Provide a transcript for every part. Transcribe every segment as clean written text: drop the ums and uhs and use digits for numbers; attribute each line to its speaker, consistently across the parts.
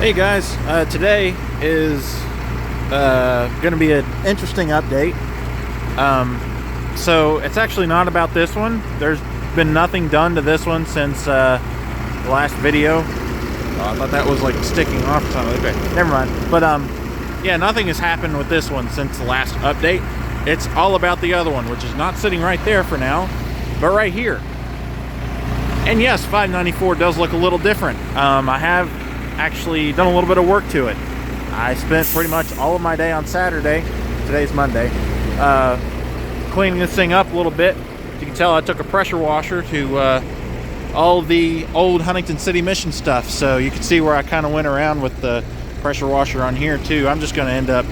Speaker 1: Hey guys, today is going to be an interesting update. So it's actually not about this one. There's been nothing done to this one since the last video. I thought that was like sticking off or something. Okay, never mind. But yeah, nothing has happened with this one since the last update. It's all about the other one, which is not sitting right there for now, but right here. And yes, 594 does look a little different. I have actually done a little bit of work to it. I spent pretty much all of my day on Saturday, today's Monday, cleaning this thing up a little bit. As you can tell, I took a pressure washer to all the old Huntington City Mission stuff, so you can see where I kind of went around with the pressure washer on here too. I'm just going to end up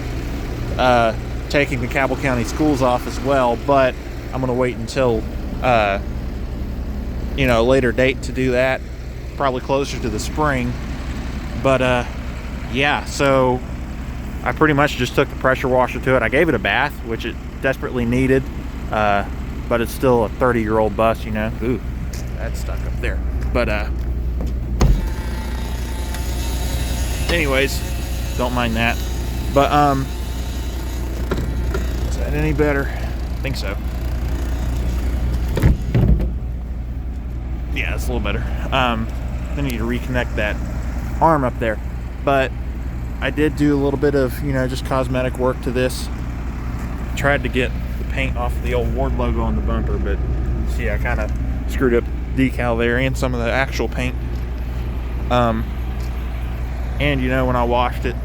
Speaker 1: taking the Cabell County schools off as well, but I'm going to wait until you know, a later date to do that, probably closer to the spring. But yeah, so I pretty much just took the pressure washer to it. I gave it a bath, which it desperately needed, but it's still a 30-year-old bus, you know. Ooh, that's stuck up there. But anyways, don't mind that. But is that any better? I think so. Yeah, it's a little better. I need to reconnect that arm up there, but I did do a little bit of, you know, just cosmetic work to this. Tried to get the paint off the old Ward logo on the bumper, but see, I kind of screwed up the decal there and some of the actual paint. And you know, when I washed it,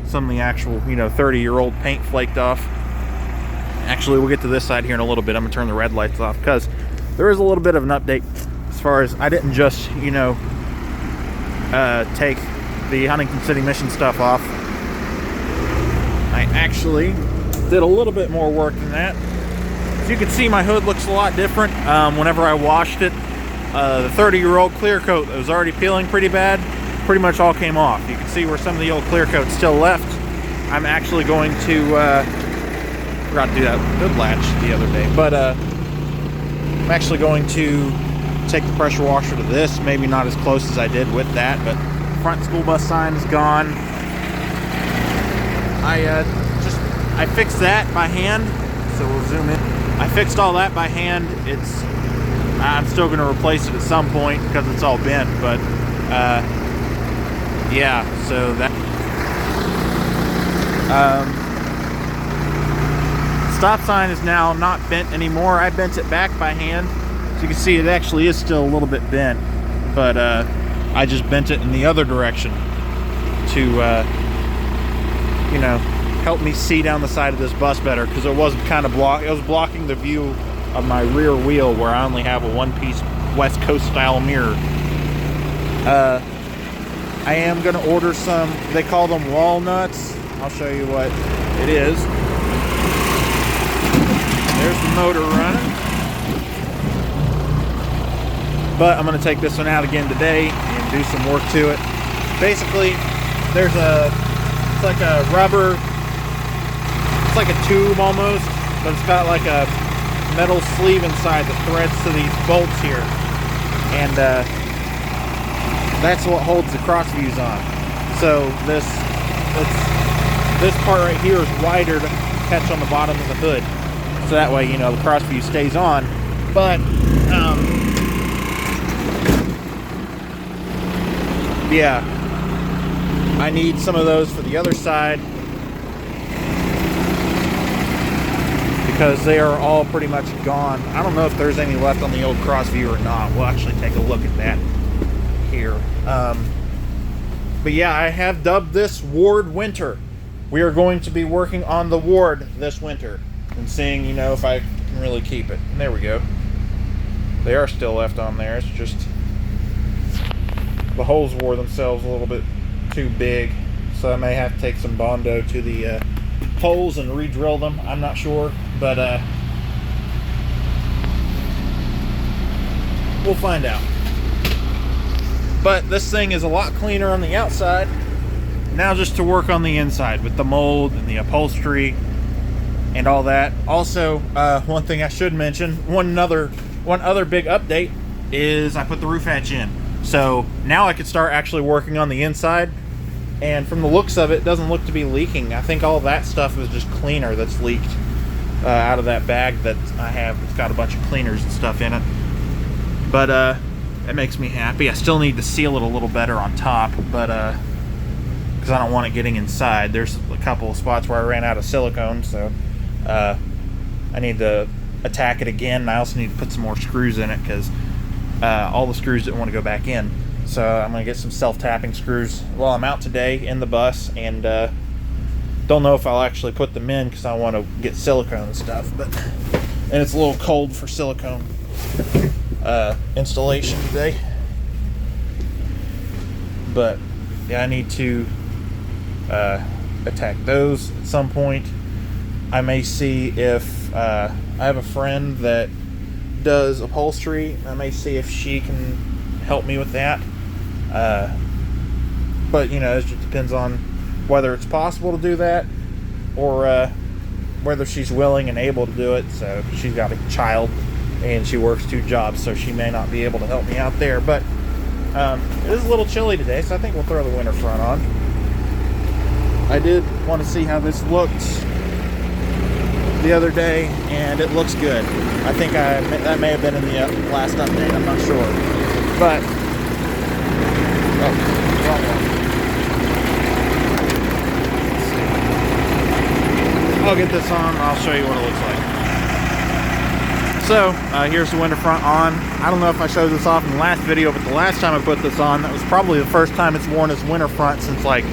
Speaker 1: some of the actual, you know, 30-year-old paint flaked off. Actually, we'll get to this side here in a little bit. I'm gonna turn the red lights off because there is a little bit of an update as far as I didn't just, you know, take the Huntington City Mission stuff off. I actually did a little bit more work than that. As you can see, my hood looks a lot different. Whenever I washed it, the 30-year-old clear coat that was already peeling pretty bad pretty much all came off. You can see where some of the old clear coat's still left. I'm actually going to forgot to do that hood latch the other day, but I'm actually going to take the pressure washer to this. Maybe not as close as I did with that, but front school bus sign is gone. I fixed that by hand, so we'll zoom in. I fixed all that by hand. I'm still going to replace it at some point because it's all bent, but yeah, so that stop sign is now not bent anymore. I bent it back by hand. So you can see it actually is still a little bit bent, but I just bent it in the other direction to, you know, help me see down the side of this bus better, because it was kind of it was blocking the view of my rear wheel where I only have a one-piece West Coast style mirror. I am going to order some, they call them walnuts. I'll show you what it is. There's the motor running. But I'm going to take this one out again today and do some work to it. Basically, it's like a rubber, it's like a tube almost, but it's got like a metal sleeve inside that threads to these bolts here. And that's what holds the cross views on. So this part right here is wider to catch on the bottom of the hood. So that way, you know, the cross view stays on. But, yeah, I need some of those for the other side because they are all pretty much gone. I don't know if there's any left on the old Crossview or not. We'll actually take a look at that here. But yeah, I have dubbed this Ward Winter. We are going to be working on the Ward this winter and seeing, you know, if I can really keep it. And there we go. They are still left on there. It's just the holes wore themselves a little bit too big, so I may have to take some Bondo to the holes and re-drill them. I'm not sure, but we'll find out. But this thing is a lot cleaner on the outside. Now just to work on the inside with the mold and the upholstery and all that. Also, one thing I should mention, one other big update is I put the roof hatch in. So now I could start actually working on the inside. And from the looks of it, it doesn't look to be leaking. I think all that stuff is just cleaner that's leaked out of that bag that I have. It's got a bunch of cleaners and stuff in it. But it makes me happy. I still need to seal it a little better on top, but because I don't want it getting inside. There's a couple of spots where I ran out of silicone, so I need to attack it again. And I also need to put some more screws in it because all the screws didn't want to go back in. So I'm going to get some self-tapping screws while I'm out today in the bus, and don't know if I'll actually put them in because I want to get silicone and stuff, and it's a little cold for silicone installation today. But yeah, I need to attack those at some point. I may see if I have a friend that does upholstery. I may see if she can help me with that. But you know, it just depends on whether it's possible to do that or whether she's willing and able to do it. So she's got a child and she works 2 jobs, so she may not be able to help me out there. But it is a little chilly today, so I think we'll throw the winter front on. I did want to see how this looked the other day, and it looks good. I think that may have been in the last update, I'm not sure. But wrong one. I'll get this on, I'll show you what it looks like. So here's the winter front on. I don't know if I showed this off in the last video, but the last time I put this on, that was probably the first time it's worn as winter front since like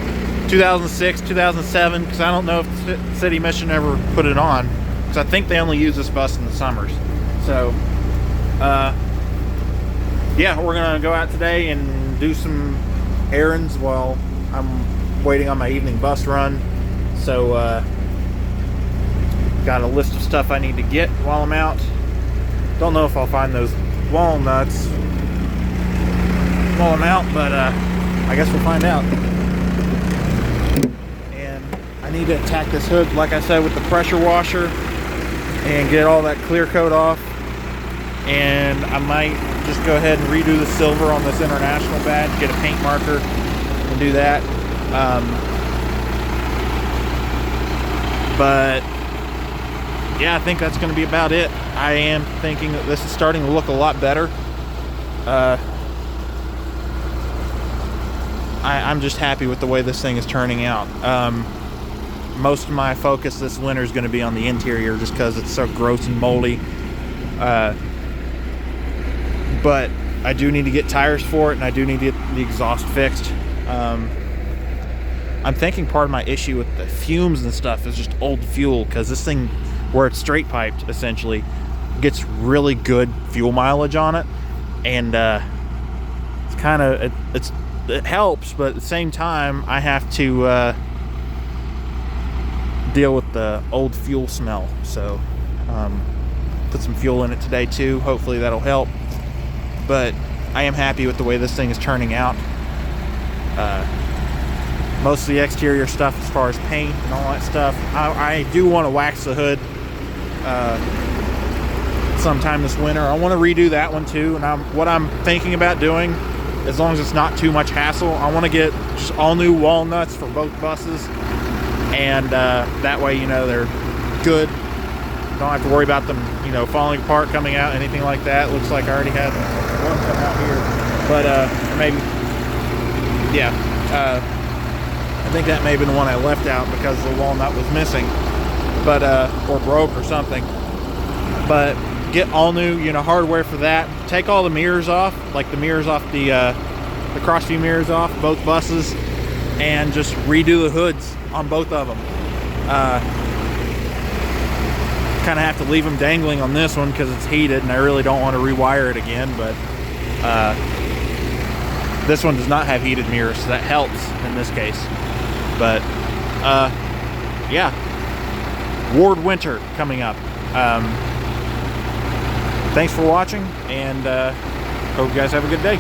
Speaker 1: 2006, 2007, because I don't know if the City Mission ever put it on, because I think they only use this bus in the summers. So yeah, we're gonna go out today and do some errands while I'm waiting on my evening bus run. So got a list of stuff I need to get while I'm out. Don't know if I'll find those walnuts while I'm out, but I guess we'll find out. And I need to attack this hood, like I said, with the pressure washer and get all that clear coat off. And I might just go ahead and redo the silver on this International badge, get a paint marker and do that. But yeah, I think that's going to be about it. I am thinking that this is starting to look a lot better. I'm just happy with the way this thing is turning out. Most of my focus this winter is going to be on the interior just because it's so gross and moldy. But I do need to get tires for it, and I do need to get the exhaust fixed. I'm thinking part of my issue with the fumes and stuff is just old fuel, because this thing, where it's straight piped essentially, gets really good fuel mileage on it, and it's kind of it helps, but at the same time I have to deal with the old fuel smell. So put some fuel in it today too, hopefully that'll help. But I am happy with the way this thing is turning out. Most of the exterior stuff as far as paint and all that stuff, I do want to wax the hood sometime this winter. I want to redo that one too, and what I'm thinking about doing, as long as it's not too much hassle, I want to get just all new walnuts for both buses, and that way, you know, they're good. Don't have to worry about them, you know, falling apart, coming out, anything like that. Looks like I already had one come out here, but or maybe, yeah, I think that may have been the one I left out because the walnut was missing, but or broke or something. But get all new, you know, hardware for that. Take all the mirrors off, like the mirrors off the crossview mirrors off both buses, and just redo the hoods on both of them. Kind of have to leave them dangling on this one because it's heated, and I really don't want to rewire it again. But this one does not have heated mirrors, so that helps in this case. But yeah, Ward Winter coming up. Thanks for watching, and hope you guys have a good day.